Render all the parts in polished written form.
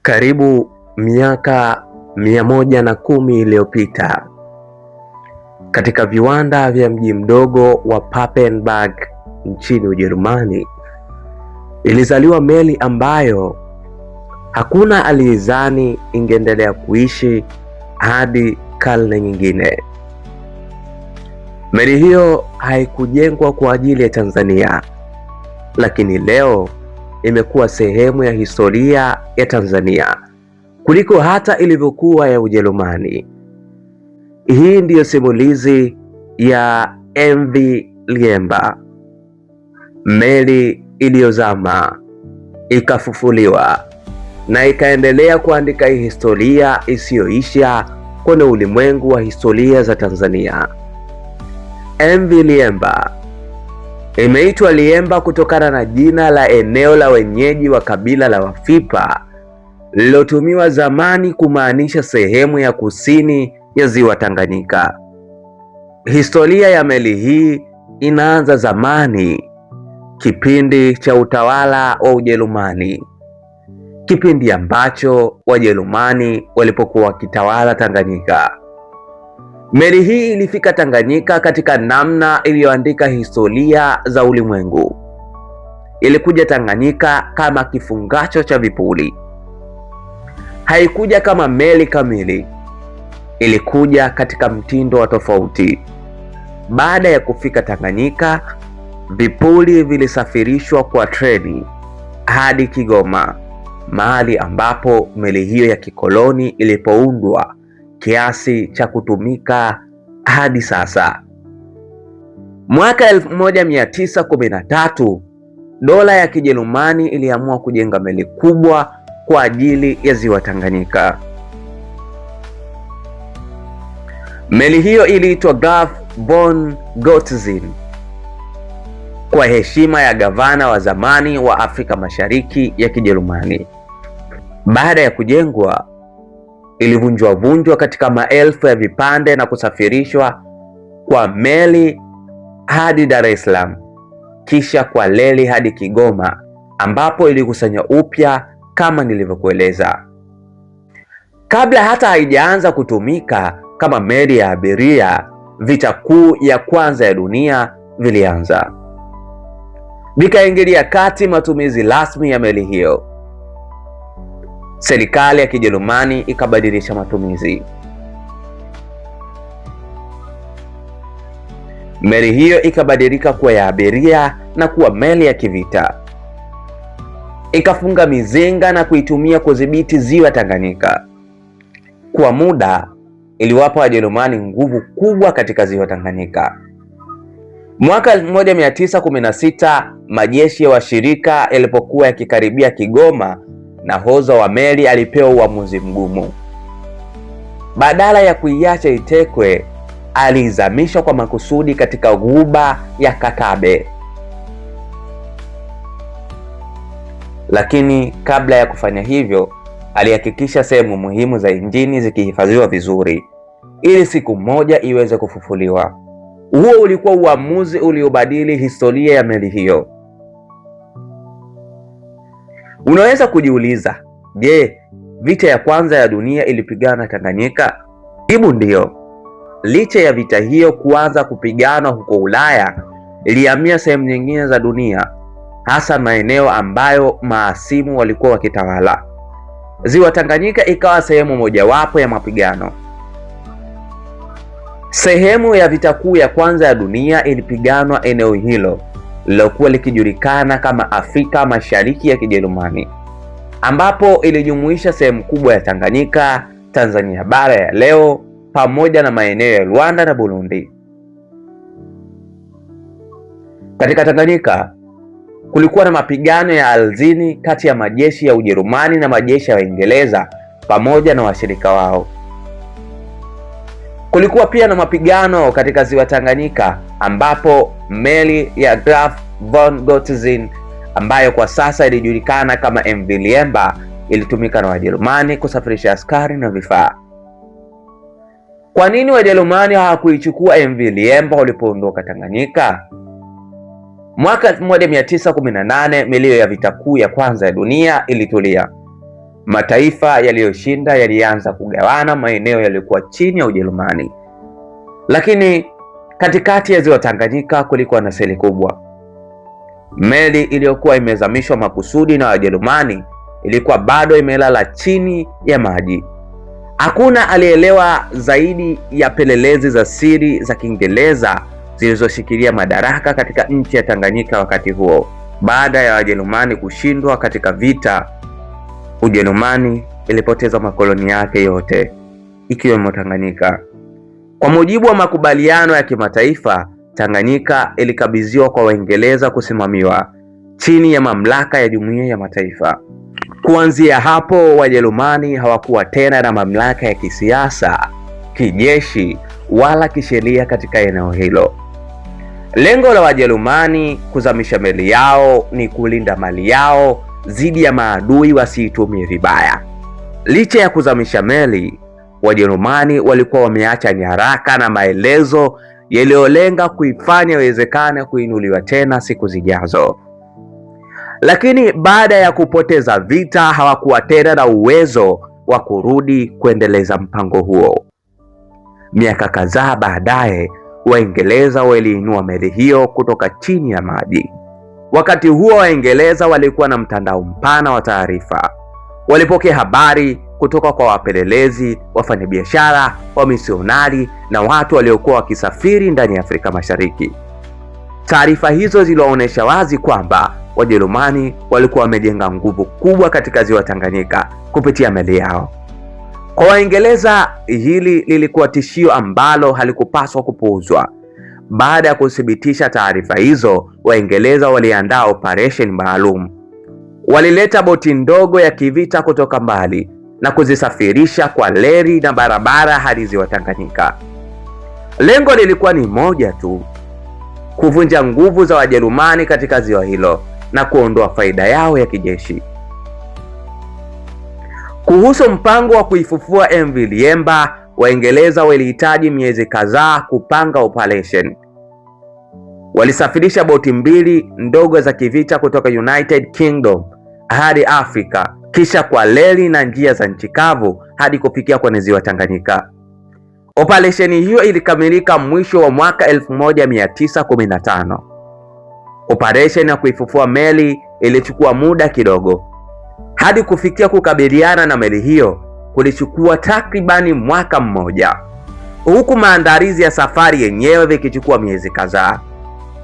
Karibu miaka 110 iliyopita, katika viwanda vya mji mdogo wa Papenburg nchini Ujerumani, ilizaliwa meli ambayo hakuna aliyedhani ingeendelea kuishi hadi karne nyingine. Meli hiyo haikujengwa kwa ajili ya Tanzania, lakini leo imekuwa sehemu ya historia ya Tanzania kuliko hata ilivyokuwa ya Ujerumani. Hii ndiyo simulizi ya MV Liemba, meli iliyozama, ikafufuliwa na ikaendelea kuandika historia isiyoisha kwenye ulimwengu wa historia za Tanzania. MV Liemba imeitwa Liemba kutokana na jina la eneo la wenyeji wa kabila la Wafipa lililotumiwa zamani kumaanisha sehemu ya kusini ya ziwa Tanganyika. Historia ya meli hii inaanza zamani, kipindi cha utawala wa Ujerumani, kipindi ambacho Wajerumani walipokuwa wakitawala Tanganyika. Meli hii ilifika Tanganyika katika namna iliyoandika historia za ulimwengu. Ilikuja Tanganyika kama kifungacho cha vipuli. Haikuja kama meli kamili. Ilikuja katika mtindo wa tofauti. Baada ya kufika Tanganyika, vipuli vilisafirishwa kwa treni hadi Kigoma, mahali ambapo meli hiyo ya kikoloni ilipoundwa kiasi cha kutumika hadi sasa. Mwaka 1913 dola ya Kijerumani iliamua kujenga meli kubwa kwa ajili ya ziwa Tanganyika. Meli hiyo iliitwa Graf von Gottzin kwa heshima ya gavana wa zamani wa Afrika Mashariki ya Kijerumani. Baada ya kujengwa, ilivunjwa katika maelfu ya vipande na kusafirishwa kwa meli hadi Dar es Salaam, kisha kwa reli hadi Kigoma, ambapo ilikusanya upya kama nilivyokueleza. Kabla hata haijaanza kutumika kama meli ya abiria, vita kuu ya kwanza ya dunia vilianza. Vikaingilia kati matumizi rasmi ya meli hiyo. Serikali ya Kijerumani ikabadilisha matumizi. Meli hiyo ikabadilika kuwa ya abiria na kuwa meli ya kivita. Ikafunga mizinga na kuitumia kudhibiti ziwa Tanganyika. Kwa muda iliwapa Wajerumani nguvu kubwa katika ziwa Tanganyika. Mwaka 1916 majeshi ya washirika yalipokuwa yakikaribia Kigoma, nahodha wa meli alipewa uamuzi mgumu. Badala ya kuiacha itekwe, aliizamisha kwa makusudi katika ghuba ya Katabe. Lakini kabla ya kufanya hivyo, alihakikisha sehemu muhimu za injini zikihifadhiwa vizuri ili siku moja iweze kufufuliwa. Huo ulikuwa uamuzi uliobadili historia ya meli hiyo. Unaweza kujiuliza, je, vita ya kwanza ya dunia ilipigana Tanganyika? Jibu ndiyo. Licha ya vita hiyo kuanza kupigana huko Ulaya, ilihamia sehemu nyingine za dunia, hasa maeneo ambayo mahasimu walikuwa wakitawala. Ziwa Tanganyika ikawa sehemu mojawapo ya mapigano. Sehemu ya vita kuu ya kwanza ya dunia ilipiganwa eneo hilo lilokuwa likijulikana kama Afrika Mashariki ya Kijerumani, ambapo ilijumuisha sehemu kubwa ya Tanganyika, Tanzania bara ya leo, pamoja na maeneo ya Rwanda na Burundi. Katika Tanganyika kulikuwa na mapigano ya ardhini kati ya majeshi ya Ujerumani na majeshi ya Uingereza pamoja na washirika wao. Kulikuwa pia na mapigano katika ziwa Tanganyika, ambapo meli ya Graf von Gottzin ambayo kwa sasa ilijulikana kama MV Liemba ilitumika na Wajerumani kusafirisha askari na vifaa. Kwa nini Wajerumani hawakuichukua MV Liemba walipoondoka Tanganyika? Mwaka 1918 milio ya vita kuu ya kwanza ya dunia ilitulia. Mataifa yaliyoshinda yalianza kugawana maeneo yaliyokuwa chini ya Ujerumani. Lakini katikati ya ziwa Tanganyika kulikuwa na seli kubwa. Meli iliyokuwa imezamishwa makusudi na Wajerumani ilikuwa bado imelala chini ya maji. Hakuna alielewa zaidi ya pelelezi za siri za Kiingereza zilizoshikilia madaraka katika nchi ya Tanganyika wakati huo. Baada ya Wajerumani kushindwa katika vita, Ujerumani ilipoteza makoloni yake yote ikiwemo Tanganyika. Kwa mujibu wa makubaliano ya kimataifa, Tanganyika ilikabidhiwa kwa Waingereza kusimamiwa chini ya mamlaka ya Jumuiya ya Mataifa. Kuanzia hapo, Wajerumani hawakuwa tena na mamlaka ya kisiasa, kijeshi wala kisheria katika eneo hilo. Lengo la Wajerumani kuzamisha meli yao ni kulinda mali yao dhidi ya maadui wasiitumie vibaya. Licha ya kuzamisha meli, Wajerumani walikuwa wameacha nyaraka na maelezo yaliyolenga kuifanya iwezekane kuinuliwa tena siku zijazo. Lakini baada ya kupoteza vita, hawakuwa tena na uwezo wa kurudi kuendeleza mpango huo. Miaka kadhaa baadaye, Waingereza waliinua meli hiyo kutoka chini ya maji. Wakati huo, Waingereza walikuwa na mtandao mpana wa taarifa. Walipokea habari kutoka kwa wapelelezi, wafanyabiashara, wamisionari na watu waliokuwa wakisafiri ndani ya Afrika Mashariki. Taarifa hizo zilionyesha wazi kwamba Wajerumani walikuwa wamejenga nguvu kubwa katika ziwa Tanganyika kupitia meli yao. Kwa Waingereza, hili lilikuwa tishio ambalo halikupaswa kupuuzwa. Baada ya kuthibitisha taarifa hizo, Waingereza waliandaa operation maalum. Walileta boti ndogo ya kivita kutoka mbali na kuzisafirisha kwa reli na barabara hadi ziwa Tanganyika. Lengo lilikuwa ni moja tu: kuvunja nguvu za Wajerumani katika ziwa hilo na kuondoa faida yao ya kijeshi. Kuhusu mpango wa kuifufua MV Liemba, Waingereza walihitaji miezi kadhaa kupanga operation. Walisafirisha boti mbili ndogo za kivita kutoka United Kingdom hadi Afrika, kisha kwa reli na njia za nchi kavu hadi kufikia kwenye ziwa Tanganyika. Operesheni hiyo ilikamilika mwisho wa mwaka 1915. Operesheni ya kuifufua meli ilichukua muda kidogo. Hadi kufikia kukabiliana na meli hiyo kulichukua takribani mwaka mmoja, huku maandalizi ya safari yenyewe vikichukua miezi kadhaa.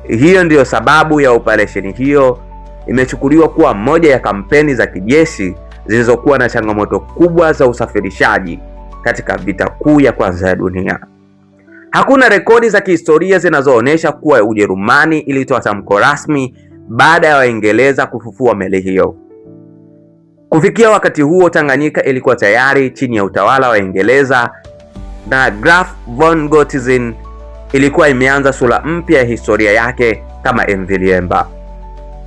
Hiyo ndiyo sababu ya operesheni hiyo imechukuliwa kuwa moja ya kampeni za kijeshi zilizokuwa na changamoto kubwa za usafirishaji katika vita kuu ya kwanza ya dunia. Hakuna rekodi za kihistoria zinazoonyesha kuwa Ujerumani ilitoa tamko rasmi baada ya Waingereza kufufua meli hiyo. Kufikia wakati huo, Tanganyika ilikuwa tayari chini ya utawala wa Waingereza na Graf von Goetzen ilikuwa imeanza sura mpya ya historia yake kama MV Liemba.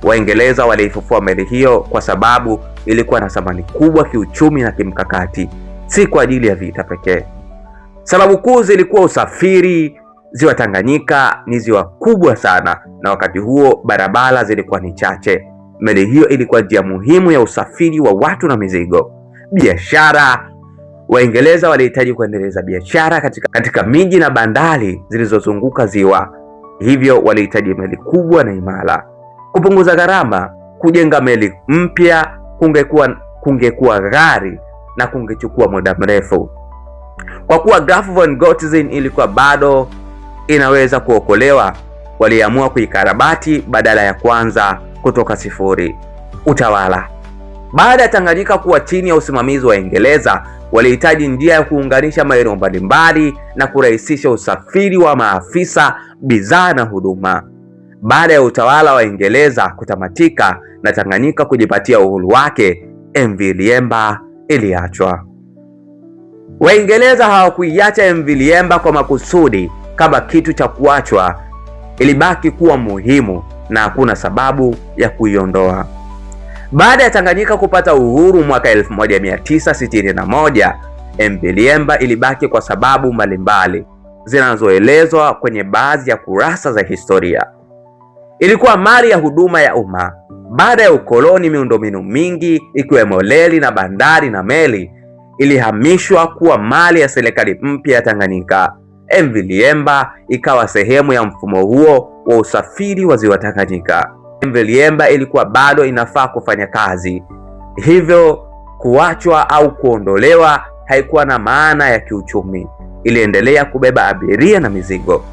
Waingereza waliifufua meli hiyo kwa sababu ilikuwa na thamani kubwa kiuchumi na kimkakati, si kwa ajili ya vita pekee. Sababu kuu zilikuwa usafiri. Ziwa Tanganyika ni ziwa kubwa sana, na wakati huo barabara zilikuwa ni chache. Meli hiyo ilikuwa njia muhimu ya usafiri wa watu na mizigo. Biashara. Waingereza walihitaji kuendeleza biashara katika miji na bandari zilizozunguka ziwa, hivyo walihitaji meli kubwa na imara. Kupunguza gharama, kujenga meli mpya kungekuwa ghali na kungechukua muda mrefu. Kwa kuwa Graf von Goetzen ilikuwa bado inaweza kuokolewa, waliamua kuikarabati badala ya kwanza kutoka sifuri. Utawala. Baada ya Tanganyika kuwa chini ya usimamizi wa Uingereza, walihitaji njia ya kuunganisha maeneo mbalimbali na kurahisisha usafiri wa maafisa, bidhaa na huduma. Baada ya utawala wa Uingereza kutamatika na Tanganyika kujipatia uhuru wake, MV Liemba iliachwa. Waingereza hawakuiacha MV Liemba kwa makusudi kama kitu cha kuachwa. Ilibaki kuwa muhimu na hakuna sababu ya kuiondoa. Baada ya Tanganyika kupata uhuru mwaka 1961, MV Liemba ilibaki kwa sababu mbalimbali zinazoelezwa kwenye baadhi ya kurasa za historia. Ilikuwa mali ya huduma ya umma. Baada ya ukoloni, miundombinu mingi ikiwemo reli na bandari na meli ilihamishwa kuwa mali ya serikali mpya ya Tanganyika. MV Liemba ikawa sehemu ya mfumo huo wa usafiri wa ziwa Tanganyika. MV Liemba ilikuwa bado inafaa kufanya kazi, hivyo kuachwa au kuondolewa haikuwa na maana ya kiuchumi. Iliendelea kubeba abiria na mizigo.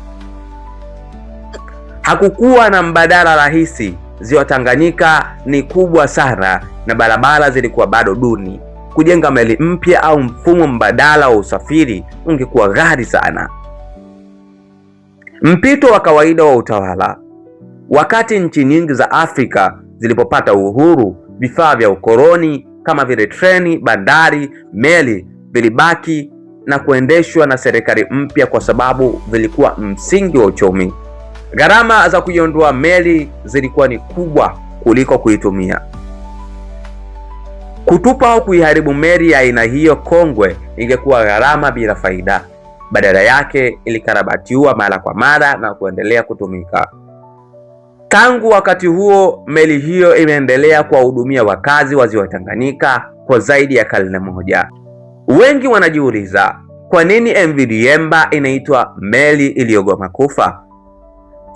Hakukuwa na mbadala rahisi. Ziwa Tanganyika ni kubwa sana na barabara zilikuwa bado duni. Kujenga meli mpya au mfumo mbadala wa usafiri ungekuwa ghali sana. Mpito wa kawaida wa utawala. Wakati nchi nyingi za Afrika zilipopata uhuru, vifaa vya ukoloni kama vile treni, bandari, meli vilibaki na kuendeshwa na serikali mpya kwa sababu vilikuwa msingi wa uchumi. Gharama za kuiondoa meli zilikuwa ni kubwa kuliko kuitumia. Kutupa au kuiharibu meli ya aina hiyo kongwe ingekuwa gharama bila faida. Badala yake ilikarabatiwa mara kwa mara na kuendelea kutumika. Tangu wakati huo, meli hiyo imeendelea kuwahudumia wakazi wa ziwa Tanganyika kwa zaidi ya karne moja. Wengi wanajiuliza kwa nini MV Liemba inaitwa meli iliyogoma kufa?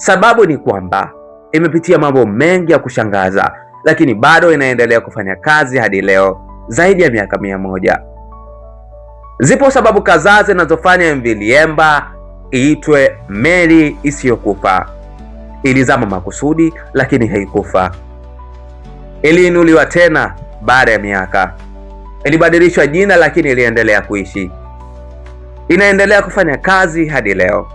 Sababu ni kwamba imepitia mambo mengi ya kushangaza, lakini bado inaendelea kufanya kazi hadi leo, zaidi ya miaka 100. Zipo sababu kadhaa zinazofanya MV Liemba iitwe meli isiyokufa. Ilizama makusudi, lakini haikufa. Iliinuliwa tena baada ya miaka. Ilibadilishwa jina, lakini iliendelea kuishi. Inaendelea kufanya kazi hadi leo.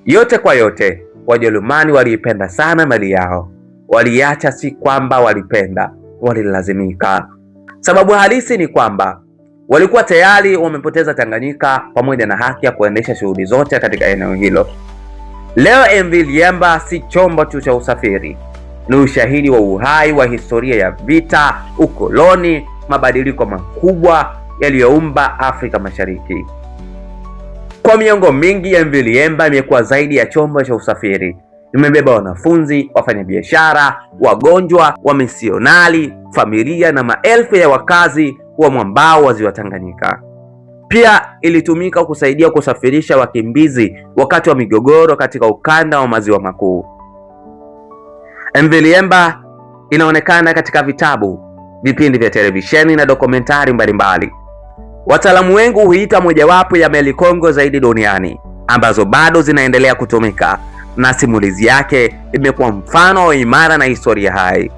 Yote kwa yote, Wajerumani waliipenda sana meli yao. Waliacha si kwamba walipenda, walilazimika. Sababu halisi ni kwamba walikuwa tayari wamepoteza Tanganyika pamoja na haki ya kuendesha shughuli zote katika eneo hilo. Leo MV Liemba si chombo tu cha usafiri, ni ushahidi wa uhai wa historia ya vita, ukoloni, mabadiliko makubwa yaliyoumba Afrika Mashariki. Kwa miongo mingi, MV Liemba imekuwa zaidi ya chombo cha usafiri. Imebeba wanafunzi, wafanyabiashara, wagonjwa, wamisionari, familia na maelfu ya wakazi wa mwambao wa ziwa Tanganyika. Pia ilitumika kusaidia kusafirisha wakimbizi wakati wa migogoro katika ukanda wa maziwa makuu. MV Liemba inaonekana katika vitabu, vipindi vya televisheni na dokumentari mbalimbali. Wataalamu wengi huita mojawapo ya meli kongwe zaidi duniani ambazo bado zinaendelea kutumika, na simulizi yake imekuwa mfano wa imara na historia hai.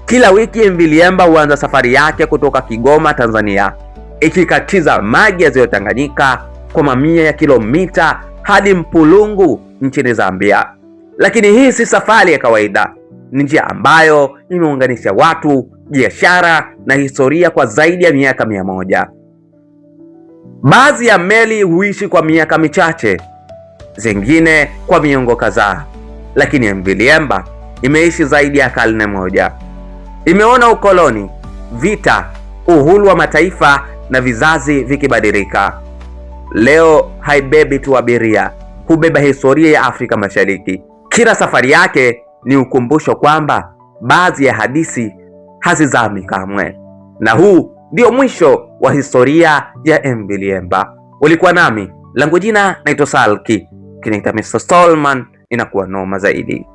Kila wiki MV Liemba huanza safari yake kutoka Kigoma, Tanzania, ikikatiza maji ya ziwa Tanganyika kwa mamia ya kilomita hadi Mpulungu nchini Zambia. Lakini hii si safari ya kawaida, ni njia ambayo imeunganisha watu, biashara na historia kwa zaidi ya miaka 100. Baadhi ya meli huishi kwa miaka michache, zingine kwa miongo kadhaa, lakini MV Liemba imeishi zaidi ya karne moja. Imeona ukoloni, vita, uhuru wa mataifa na vizazi vikibadilika. Leo haibebi tu abiria, hubeba historia ya Afrika Mashariki. Kila safari yake ni ukumbusho kwamba baadhi ya hadithi hazizami kamwe. Na huu ndio mwisho wa historia ya MV Liemba. Ulikuwa nami, langu jina naitwa Salki, kinaita Mr. Stallman, inakuwa noma zaidi.